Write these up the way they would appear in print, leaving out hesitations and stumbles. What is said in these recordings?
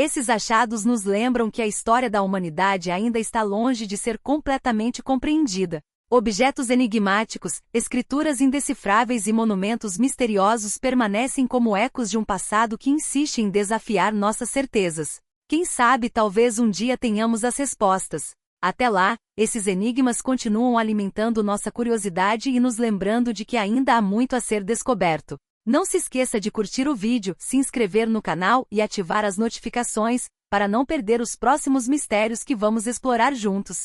Esses achados nos lembram que a história da humanidade ainda está longe de ser completamente compreendida. Objetos enigmáticos, escrituras indecifráveis e monumentos misteriosos permanecem como ecos de um passado que insiste em desafiar nossas certezas. Quem sabe talvez um dia tenhamos as respostas. Até lá, esses enigmas continuam alimentando nossa curiosidade e nos lembrando de que ainda há muito a ser descoberto. Não se esqueça de curtir o vídeo, se inscrever no canal e ativar as notificações, para não perder os próximos mistérios que vamos explorar juntos.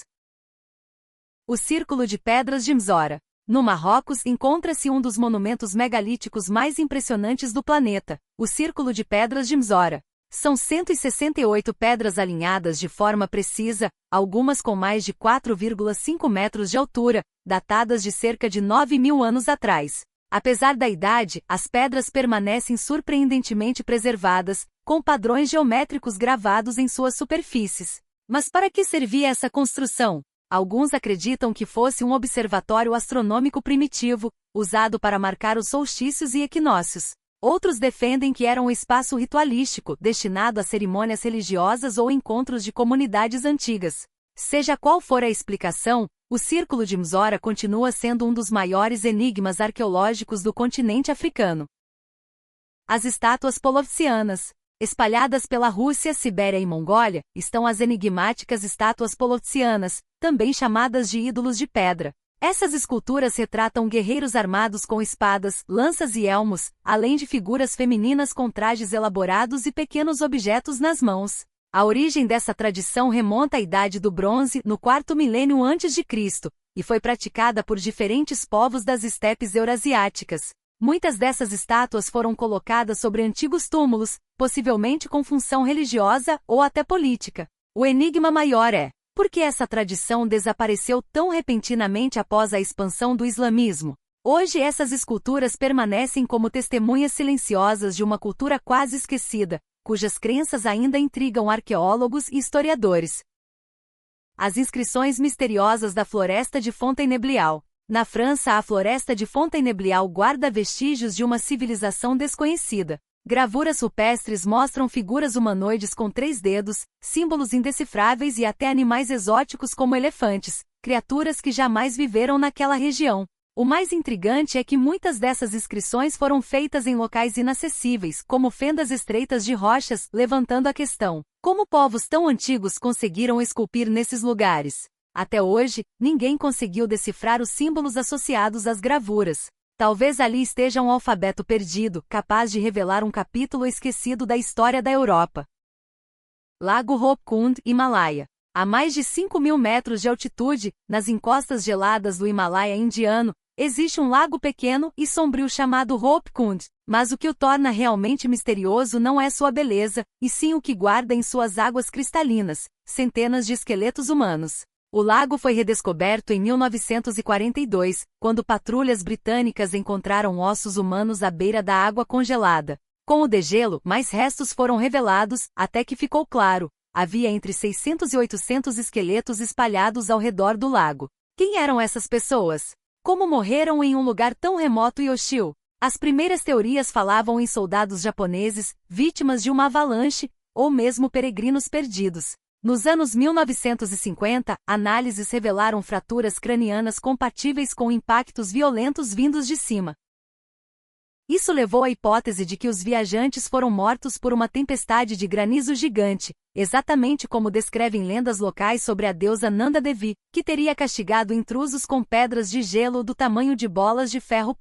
O Círculo de Pedras de Mzora. No Marrocos encontra-se um dos monumentos megalíticos mais impressionantes do planeta, o Círculo de Pedras de Mzora. São 168 pedras alinhadas de forma precisa, algumas com mais de 4,5 metros de altura, datadas de cerca de 9.000 anos atrás. Apesar da idade, as pedras permanecem surpreendentemente preservadas, com padrões geométricos gravados em suas superfícies. Mas para que servia essa construção? Alguns acreditam que fosse um observatório astronômico primitivo, usado para marcar os solstícios e equinócios. Outros defendem que era um espaço ritualístico, destinado a cerimônias religiosas ou encontros de comunidades antigas. Seja qual for a explicação, o Círculo de Mzora continua sendo um dos maiores enigmas arqueológicos do continente africano. As estátuas polovtsianas. Espalhadas pela Rússia, Sibéria e Mongólia, estão as enigmáticas estátuas polovtsianas, também chamadas de ídolos de pedra. Essas esculturas retratam guerreiros armados com espadas, lanças e elmos, além de figuras femininas com trajes elaborados e pequenos objetos nas mãos. A origem dessa tradição remonta à Idade do Bronze, no 4º milênio a.C., e foi praticada por diferentes povos das estepes eurasiáticas. Muitas dessas estátuas foram colocadas sobre antigos túmulos, possivelmente com função religiosa ou até política. O enigma maior é: por que essa tradição desapareceu tão repentinamente após a expansão do islamismo? Hoje essas esculturas permanecem como testemunhas silenciosas de uma cultura quase esquecida, cujas crenças ainda intrigam arqueólogos e historiadores. As inscrições misteriosas da Floresta de Fontainebleau. Na França, a Floresta de Fontainebleau guarda vestígios de uma civilização desconhecida. Gravuras rupestres mostram figuras humanoides com 3 dedos, símbolos indecifráveis e até animais exóticos como elefantes, criaturas que jamais viveram naquela região. O mais intrigante é que muitas dessas inscrições foram feitas em locais inacessíveis, como fendas estreitas de rochas, levantando a questão: como povos tão antigos conseguiram esculpir nesses lugares? Até hoje, ninguém conseguiu decifrar os símbolos associados às gravuras. Talvez ali esteja um alfabeto perdido, capaz de revelar um capítulo esquecido da história da Europa. Lago Hopkund, Himalaia. A mais de 5.000 metros de altitude, nas encostas geladas do Himalaia indiano, existe um lago pequeno e sombrio chamado Hopkund, mas o que o torna realmente misterioso não é sua beleza, e sim o que guarda em suas águas cristalinas, centenas de esqueletos humanos. O lago foi redescoberto em 1942, quando patrulhas britânicas encontraram ossos humanos à beira da água congelada. Com o degelo, mais restos foram revelados, até que ficou claro: havia entre 600 e 800 esqueletos espalhados ao redor do lago. Quem eram essas pessoas? Como morreram em um lugar tão remoto e hostil? As primeiras teorias falavam em soldados japoneses, vítimas de uma avalanche, ou mesmo peregrinos perdidos. Nos anos 1950, análises revelaram fraturas cranianas compatíveis com impactos violentos vindos de cima. Isso levou à hipótese de que os viajantes foram mortos por uma tempestade de granizo gigante, exatamente como descrevem lendas locais sobre a deusa Nanda Devi, que teria castigado intrusos com pedras de gelo do tamanho de bolas de ferro.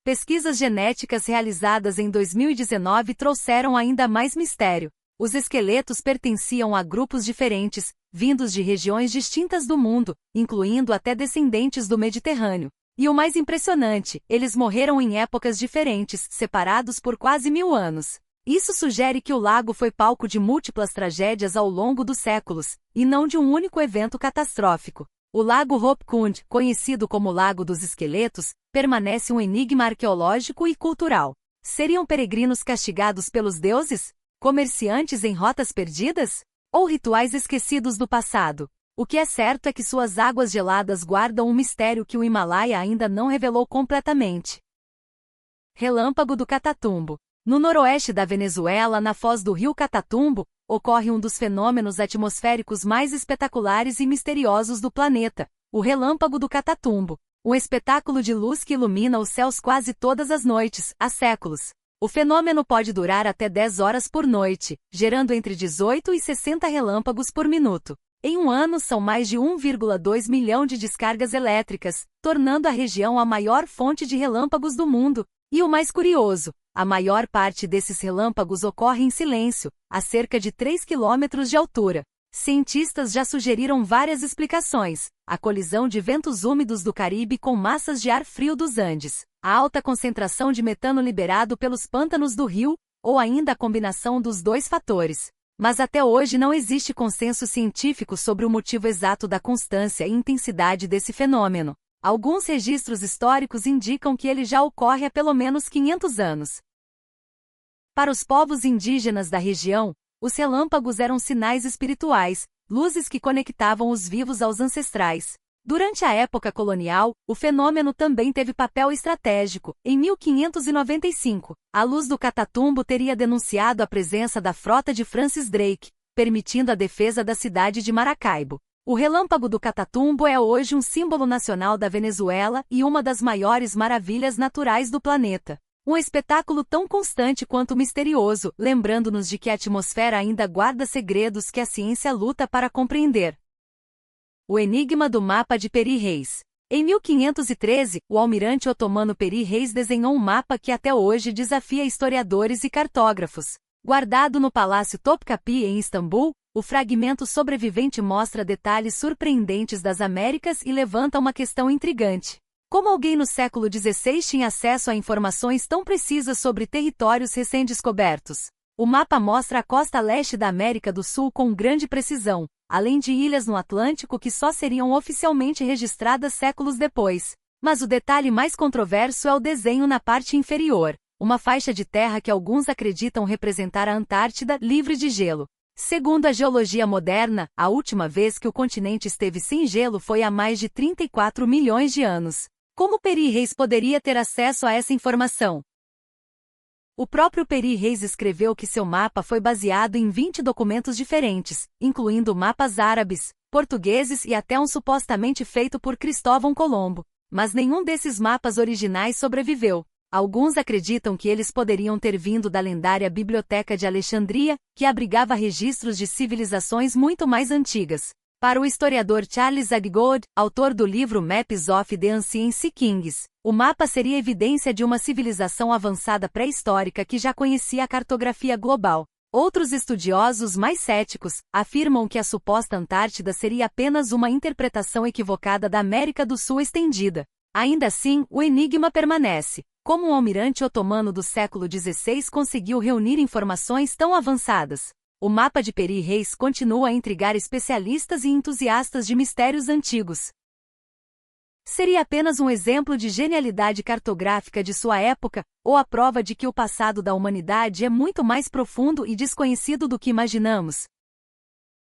Pesquisas genéticas realizadas em 2019 trouxeram ainda mais mistério. Os esqueletos pertenciam a grupos diferentes, vindos de regiões distintas do mundo, incluindo até descendentes do Mediterrâneo. E o mais impressionante, eles morreram em épocas diferentes, separados por quase 1000 anos. Isso sugere que o lago foi palco de múltiplas tragédias ao longo dos séculos, e não de um único evento catastrófico. O Lago Hopkund, conhecido como Lago dos Esqueletos, permanece um enigma arqueológico e cultural. Seriam peregrinos castigados pelos deuses? Comerciantes em rotas perdidas? Ou rituais esquecidos do passado? O que é certo é que suas águas geladas guardam um mistério que o Himalaia ainda não revelou completamente. Relâmpago do Catatumbo. No noroeste da Venezuela, na foz do rio Catatumbo, ocorre um dos fenômenos atmosféricos mais espetaculares e misteriosos do planeta, o relâmpago do Catatumbo. Um espetáculo de luz que ilumina os céus quase todas as noites, há séculos. O fenômeno pode durar até 10 horas por noite, gerando entre 18 e 60 relâmpagos por minuto. Em um ano são mais de 1,2 milhão de descargas elétricas, tornando a região a maior fonte de relâmpagos do mundo. E o mais curioso, a maior parte desses relâmpagos ocorre em silêncio, a cerca de 3 quilômetros de altura. Cientistas já sugeriram várias explicações: a colisão de ventos úmidos do Caribe com massas de ar frio dos Andes, a alta concentração de metano liberado pelos pântanos do rio, ou ainda a combinação dos dois fatores. Mas até hoje não existe consenso científico sobre o motivo exato da constância e intensidade desse fenômeno. Alguns registros históricos indicam que ele já ocorre há pelo menos 500 anos. Para os povos indígenas da região, os relâmpagos eram sinais espirituais, luzes que conectavam os vivos aos ancestrais. Durante a época colonial, o fenômeno também teve papel estratégico. Em 1595, a luz do Catatumbo teria denunciado a presença da frota de Francis Drake, permitindo a defesa da cidade de Maracaibo. O relâmpago do Catatumbo é hoje um símbolo nacional da Venezuela e uma das maiores maravilhas naturais do planeta. Um espetáculo tão constante quanto misterioso, lembrando-nos de que a atmosfera ainda guarda segredos que a ciência luta para compreender. O enigma do mapa de Peri Reis. Em 1513, o almirante otomano Peri Reis desenhou um mapa que até hoje desafia historiadores e cartógrafos. Guardado no Palácio Topkapi em Istambul, o fragmento sobrevivente mostra detalhes surpreendentes das Américas e levanta uma questão intrigante. Como alguém no século XVI tinha acesso a informações tão precisas sobre territórios recém-descobertos? O mapa mostra a costa leste da América do Sul com grande precisão, além de ilhas no Atlântico que só seriam oficialmente registradas séculos depois. Mas o detalhe mais controverso é o desenho na parte inferior, uma faixa de terra que alguns acreditam representar a Antártida livre de gelo. Segundo a geologia moderna, a última vez que o continente esteve sem gelo foi há mais de 34 milhões de anos. Como Peri Reis poderia ter acesso a essa informação? O próprio Peri Reis escreveu que seu mapa foi baseado em 20 documentos diferentes, incluindo mapas árabes, portugueses e até um supostamente feito por Cristóvão Colombo. Mas nenhum desses mapas originais sobreviveu. Alguns acreditam que eles poderiam ter vindo da lendária Biblioteca de Alexandria, que abrigava registros de civilizações muito mais antigas. Para o historiador Charles Aggood, autor do livro Maps of the Ancient Sea Kings, o mapa seria evidência de uma civilização avançada pré-histórica que já conhecia a cartografia global. Outros estudiosos mais céticos afirmam que a suposta Antártida seria apenas uma interpretação equivocada da América do Sul estendida. Ainda assim, o enigma permanece. Como um almirante otomano do século XVI conseguiu reunir informações tão avançadas? O mapa de Peri Reis continua a intrigar especialistas e entusiastas de mistérios antigos. Seria apenas um exemplo de genialidade cartográfica de sua época, ou a prova de que o passado da humanidade é muito mais profundo e desconhecido do que imaginamos?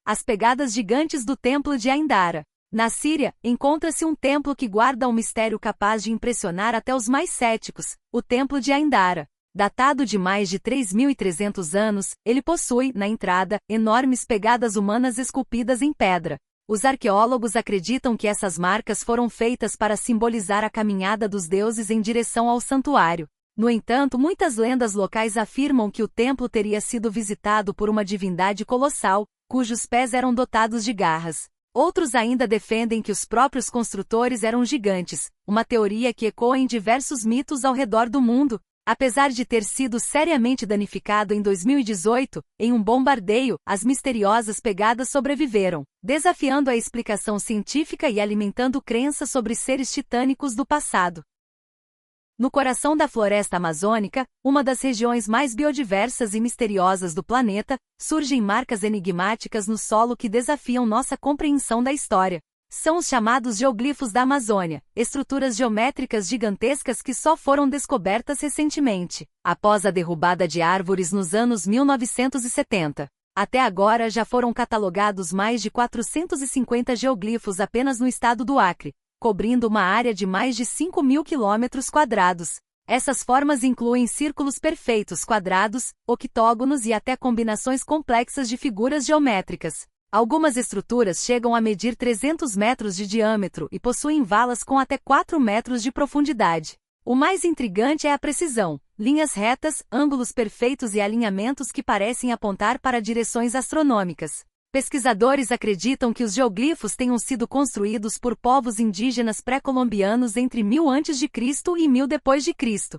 As pegadas gigantes do Templo de Aindara. Na Síria, encontra-se um templo que guarda um mistério capaz de impressionar até os mais céticos, o Templo de Aindara. Datado de mais de 3.300 anos, ele possui, na entrada, enormes pegadas humanas esculpidas em pedra. Os arqueólogos acreditam que essas marcas foram feitas para simbolizar a caminhada dos deuses em direção ao santuário. No entanto, muitas lendas locais afirmam que o templo teria sido visitado por uma divindade colossal, cujos pés eram dotados de garras. Outros ainda defendem que os próprios construtores eram gigantes, uma teoria que ecoa em diversos mitos ao redor do mundo. Apesar de ter sido seriamente danificado em 2018, em um bombardeio, as misteriosas pegadas sobreviveram, desafiando a explicação científica e alimentando crenças sobre seres titânicos do passado. No coração da floresta amazônica, uma das regiões mais biodiversas e misteriosas do planeta, surgem marcas enigmáticas no solo que desafiam nossa compreensão da história. São os chamados geoglifos da Amazônia, estruturas geométricas gigantescas que só foram descobertas recentemente, após a derrubada de árvores nos anos 1970. Até agora já foram catalogados mais de 450 geoglifos apenas no estado do Acre, cobrindo uma área de mais de 5.000 quilômetros quadrados. Essas formas incluem círculos perfeitos, quadrados, octógonos e até combinações complexas de figuras geométricas. Algumas estruturas chegam a medir 300 metros de diâmetro e possuem valas com até 4 metros de profundidade. O mais intrigante é a precisão, linhas retas, ângulos perfeitos e alinhamentos que parecem apontar para direções astronômicas. Pesquisadores acreditam que os geoglifos tenham sido construídos por povos indígenas pré-colombianos entre 1000 a.C. e 1000 d.C.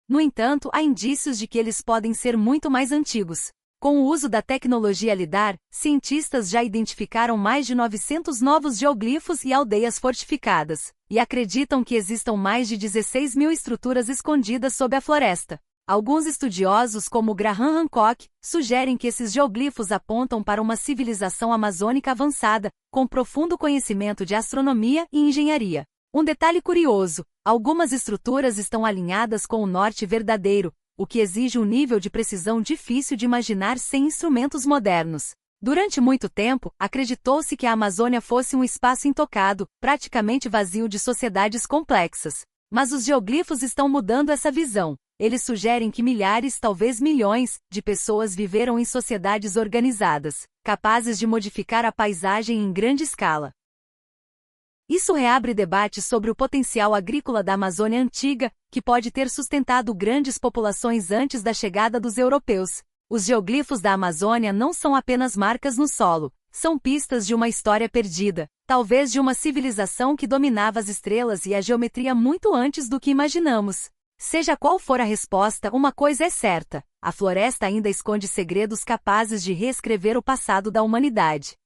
No entanto, há indícios de que eles podem ser muito mais antigos. Com o uso da tecnologia LIDAR, cientistas já identificaram mais de 900 novos geoglifos e aldeias fortificadas, e acreditam que existam mais de 16 mil estruturas escondidas sob a floresta. Alguns estudiosos, como Graham Hancock, sugerem que esses geoglifos apontam para uma civilização amazônica avançada, com profundo conhecimento de astronomia e engenharia. Um detalhe curioso: algumas estruturas estão alinhadas com o norte verdadeiro, o que exige um nível de precisão difícil de imaginar sem instrumentos modernos. Durante muito tempo, acreditou-se que a Amazônia fosse um espaço intocado, praticamente vazio de sociedades complexas. Mas os geoglifos estão mudando essa visão. Eles sugerem que milhares, talvez milhões, de pessoas viveram em sociedades organizadas, capazes de modificar a paisagem em grande escala. Isso reabre debates sobre o potencial agrícola da Amazônia antiga, que pode ter sustentado grandes populações antes da chegada dos europeus. Os geoglifos da Amazônia não são apenas marcas no solo, são pistas de uma história perdida, talvez de uma civilização que dominava as estrelas e a geometria muito antes do que imaginamos. Seja qual for a resposta, uma coisa é certa: a floresta ainda esconde segredos capazes de reescrever o passado da humanidade.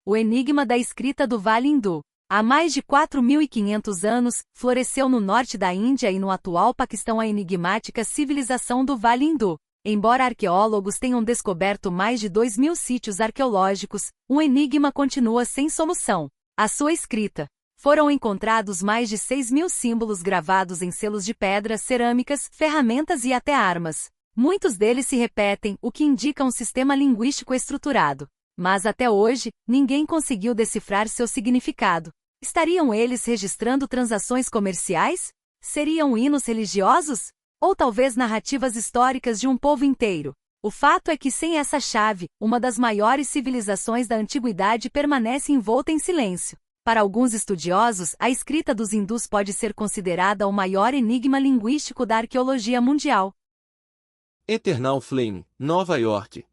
O enigma da escrita do Vale Hindu. Há mais de 4.500 anos, floresceu no norte da Índia e no atual Paquistão a enigmática civilização do Vale Hindu. Embora arqueólogos tenham descoberto mais de 2.000 sítios arqueológicos, o enigma continua sem solução. A sua escrita. Foram encontrados mais de 6.000 símbolos gravados em selos de pedra, cerâmicas, ferramentas e até armas. Muitos deles se repetem, o que indica um sistema linguístico estruturado. Mas até hoje, ninguém conseguiu decifrar seu significado. Estariam eles registrando transações comerciais? Seriam hinos religiosos? Ou talvez narrativas históricas de um povo inteiro? O fato é que sem essa chave, uma das maiores civilizações da antiguidade permanece envolta em silêncio. Para alguns estudiosos, a escrita dos hindus pode ser considerada o maior enigma linguístico da arqueologia mundial. Eternal Flame, Nova York.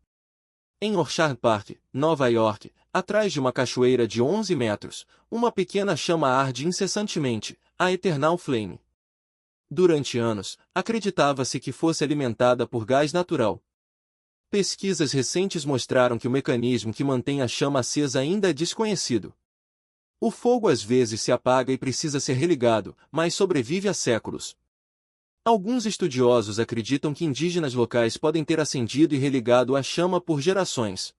Em Orchard Park, Nova York, atrás de uma cachoeira de 11 metros, uma pequena chama arde incessantemente, a Eternal Flame. Durante anos, acreditava-se que fosse alimentada por gás natural. Pesquisas recentes mostraram que o mecanismo que mantém a chama acesa ainda é desconhecido. O fogo às vezes se apaga e precisa ser religado, mas sobrevive há séculos. Alguns estudiosos acreditam que indígenas locais podem ter acendido e religado a chama por gerações.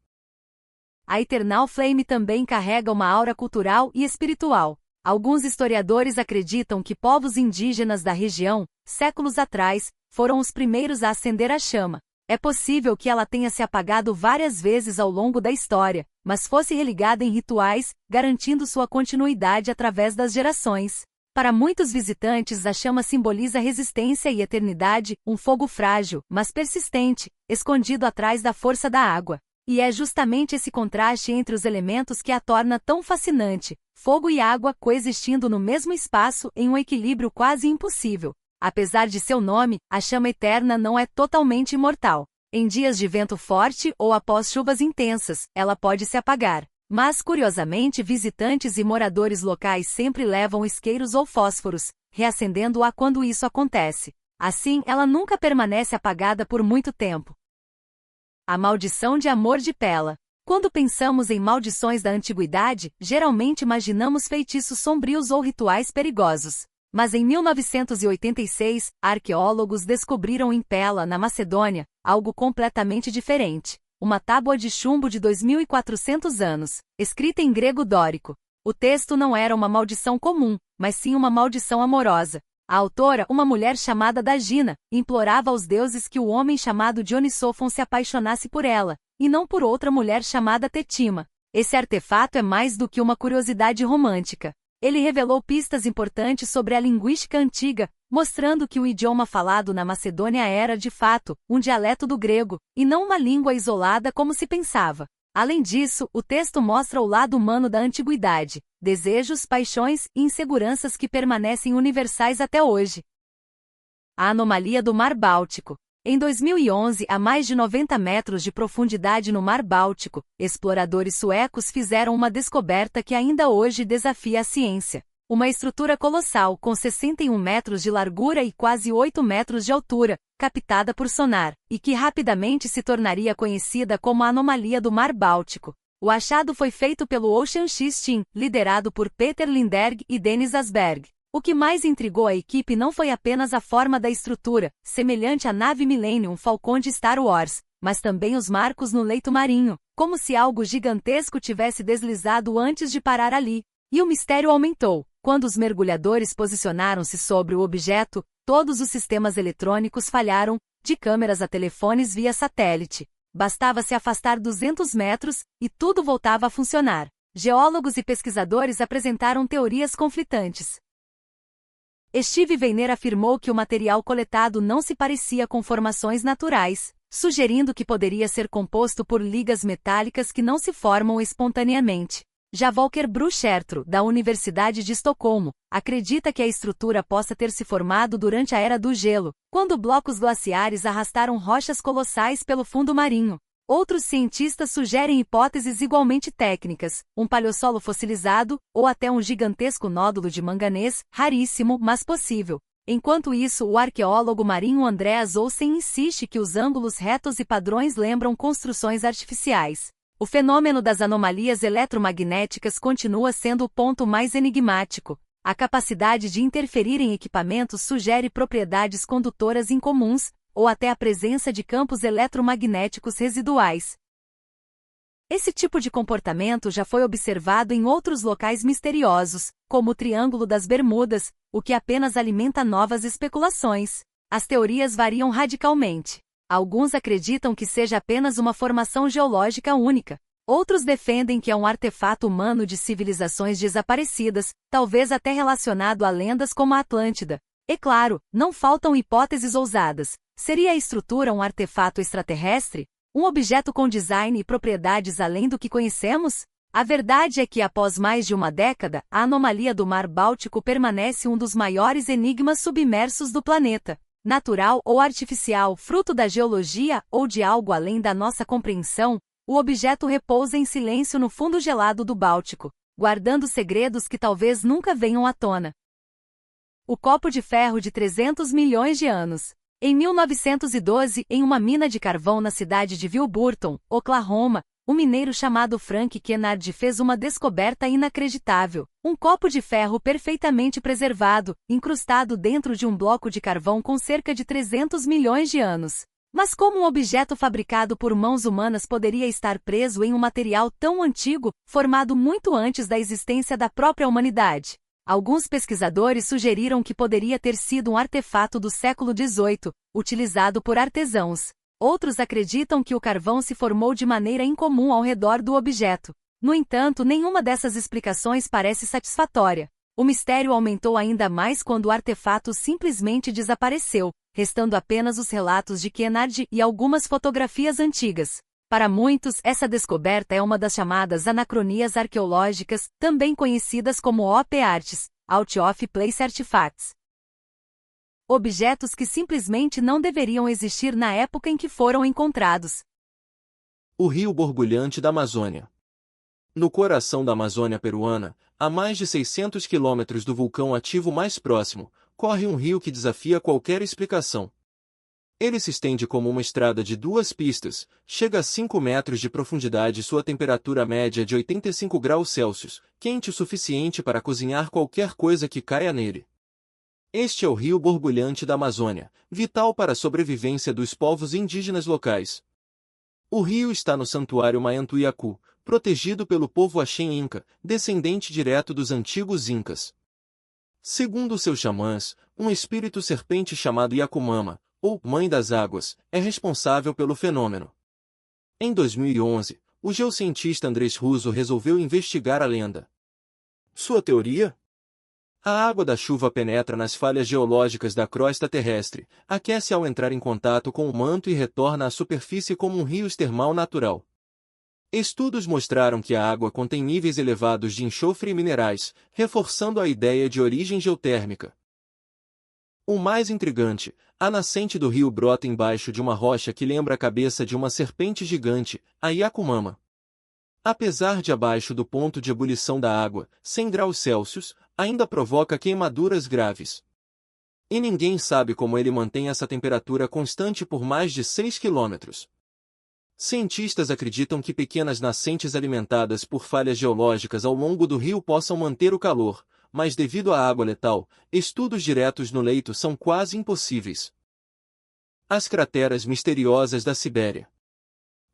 A Eternal Flame também carrega uma aura cultural e espiritual. Alguns historiadores acreditam que povos indígenas da região, séculos atrás, foram os primeiros a acender a chama. É possível que ela tenha se apagado várias vezes ao longo da história, mas fosse religada em rituais, garantindo sua continuidade através das gerações. Para muitos visitantes, a chama simboliza resistência e eternidade, um fogo frágil, mas persistente, escondido atrás da força da água. E é justamente esse contraste entre os elementos que a torna tão fascinante, fogo e água coexistindo no mesmo espaço em um equilíbrio quase impossível. Apesar de seu nome, a chama eterna não é totalmente imortal. Em dias de vento forte ou após chuvas intensas, ela pode se apagar. Mas, curiosamente, visitantes e moradores locais sempre levam isqueiros ou fósforos, reacendendo-a quando isso acontece. Assim, ela nunca permanece apagada por muito tempo. A maldição de Amor de Pela. Quando pensamos em maldições da antiguidade, geralmente imaginamos feitiços sombrios ou rituais perigosos. Mas em 1986, arqueólogos descobriram em Pela, na Macedônia, algo completamente diferente. Uma tábua de chumbo de 2.400 anos, escrita em grego dórico. O texto não era uma maldição comum, mas sim uma maldição amorosa. A autora, uma mulher chamada Dagina, implorava aos deuses que o homem chamado Dionissófon se apaixonasse por ela, e não por outra mulher chamada Tetima. Esse artefato é mais do que uma curiosidade romântica. Ele revelou pistas importantes sobre a linguística antiga, mostrando que o idioma falado na Macedônia era, de fato, um dialeto do grego, e não uma língua isolada como se pensava. Além disso, o texto mostra o lado humano da antiguidade, desejos, paixões e inseguranças que permanecem universais até hoje. A anomalia do Mar Báltico. Em 2011, a mais de 90 metros de profundidade no Mar Báltico, exploradores suecos fizeram uma descoberta que ainda hoje desafia a ciência. Uma estrutura colossal com 61 metros de largura e quase 8 metros de altura, captada por sonar, e que rapidamente se tornaria conhecida como a anomalia do Mar Báltico. O achado foi feito pelo Ocean X Team, liderado por Peter Lindberg e Dennis Asberg. O que mais intrigou a equipe não foi apenas a forma da estrutura, semelhante à nave Millennium Falcon de Star Wars, mas também os marcos no leito marinho, como se algo gigantesco tivesse deslizado antes de parar ali. E o mistério aumentou. Quando os mergulhadores posicionaram-se sobre o objeto, todos os sistemas eletrônicos falharam, de câmeras a telefones via satélite. Bastava se afastar 200 metros, e tudo voltava a funcionar. Geólogos e pesquisadores apresentaram teorias conflitantes. Steve Weiner afirmou que o material coletado não se parecia com formações naturais, sugerindo que poderia ser composto por ligas metálicas que não se formam espontaneamente. Já Volker Bruchertro, da Universidade de Estocolmo, acredita que a estrutura possa ter se formado durante a Era do Gelo, quando blocos glaciares arrastaram rochas colossais pelo fundo marinho. Outros cientistas sugerem hipóteses igualmente técnicas, um paleossolo fossilizado, ou até um gigantesco nódulo de manganês, raríssimo, mas possível. Enquanto isso, o arqueólogo marinho Andreas Olsen insiste que os ângulos retos e padrões lembram construções artificiais. O fenômeno das anomalias eletromagnéticas continua sendo o ponto mais enigmático. A capacidade de interferir em equipamentos sugere propriedades condutoras incomuns, ou até a presença de campos eletromagnéticos residuais. Esse tipo de comportamento já foi observado em outros locais misteriosos, como o Triângulo das Bermudas, o que apenas alimenta novas especulações. As teorias variam radicalmente. Alguns acreditam que seja apenas uma formação geológica única. Outros defendem que é um artefato humano de civilizações desaparecidas, talvez até relacionado a lendas como a Atlântida. E claro, não faltam hipóteses ousadas. Seria a estrutura um artefato extraterrestre? Um objeto com design e propriedades além do que conhecemos? A verdade é que após mais de uma década, a anomalia do Mar Báltico permanece um dos maiores enigmas submersos do planeta. Natural ou artificial, fruto da geologia ou de algo além da nossa compreensão, o objeto repousa em silêncio no fundo gelado do Báltico, guardando segredos que talvez nunca venham à tona. O copo de ferro de 300 milhões de anos. Em 1912, em uma mina de carvão na cidade de Wilburton, Oklahoma, um mineiro chamado Frank Kennard fez uma descoberta inacreditável. Um copo de ferro perfeitamente preservado, incrustado dentro de um bloco de carvão com cerca de 300 milhões de anos. Mas como um objeto fabricado por mãos humanas poderia estar preso em um material tão antigo, formado muito antes da existência da própria humanidade? Alguns pesquisadores sugeriram que poderia ter sido um artefato do século XVIII, utilizado por artesãos. Outros acreditam que o carvão se formou de maneira incomum ao redor do objeto. No entanto, nenhuma dessas explicações parece satisfatória. O mistério aumentou ainda mais quando o artefato simplesmente desapareceu, restando apenas os relatos de Kennard e algumas fotografias antigas. Para muitos, essa descoberta é uma das chamadas anacronias arqueológicas, também conhecidas como OP-Arts, Out of Place Artifacts. Objetos que simplesmente não deveriam existir na época em que foram encontrados. O rio borbulhante da Amazônia. No coração da Amazônia peruana, a mais de 600 quilômetros do vulcão ativo mais próximo, corre um rio que desafia qualquer explicação. Ele se estende como uma estrada de 2 pistas, chega a 5 metros de profundidade e sua temperatura média é de 85 graus Celsius, quente o suficiente para cozinhar qualquer coisa que caia nele. Este é o rio borbulhante da Amazônia, vital para a sobrevivência dos povos indígenas locais. O rio está no Santuário Mayantuyacu, protegido pelo povo Axém Inca, descendente direto dos antigos Incas. Segundo seus xamãs, um espírito serpente chamado Yakumama, ou Mãe das Águas, é responsável pelo fenômeno. Em 2011, o geocientista Andrés Russo resolveu investigar a lenda. Sua teoria? A água da chuva penetra nas falhas geológicas da crosta terrestre, aquece ao entrar em contato com o manto e retorna à superfície como um rio termal natural. Estudos mostraram que a água contém níveis elevados de enxofre e minerais, reforçando a ideia de origem geotérmica. O mais intrigante, a nascente do rio brota embaixo de uma rocha que lembra a cabeça de uma serpente gigante, a Yakumama. Apesar de abaixo do ponto de ebulição da água, 100 graus Celsius, ainda provoca queimaduras graves. E ninguém sabe como ele mantém essa temperatura constante por mais de 6 quilômetros. Cientistas acreditam que pequenas nascentes alimentadas por falhas geológicas ao longo do rio possam manter o calor, mas devido à água letal, estudos diretos no leito são quase impossíveis. As crateras misteriosas da Sibéria.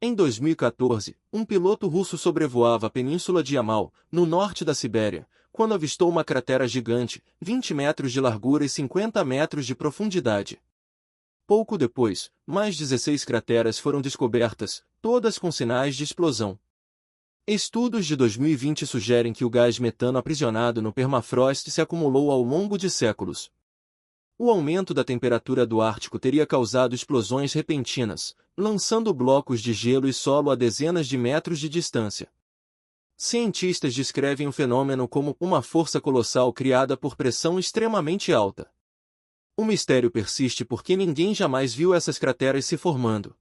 Em 2014, um piloto russo sobrevoava a península de Yamal, no norte da Sibéria, quando avistou uma cratera gigante, 20 metros de largura e 50 metros de profundidade. Pouco depois, mais 16 crateras foram descobertas, todas com sinais de explosão. Estudos de 2020 sugerem que o gás metano aprisionado no permafrost se acumulou ao longo de séculos. O aumento da temperatura do Ártico teria causado explosões repentinas, lançando blocos de gelo e solo a dezenas de metros de distância. Cientistas descrevem o fenômeno como uma força colossal criada por pressão extremamente alta. O mistério persiste porque ninguém jamais viu essas crateras se formando.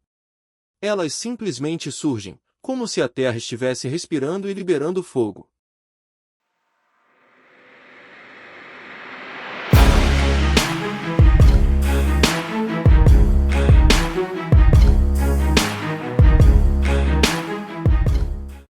Elas simplesmente surgem, como se a Terra estivesse respirando e liberando fogo.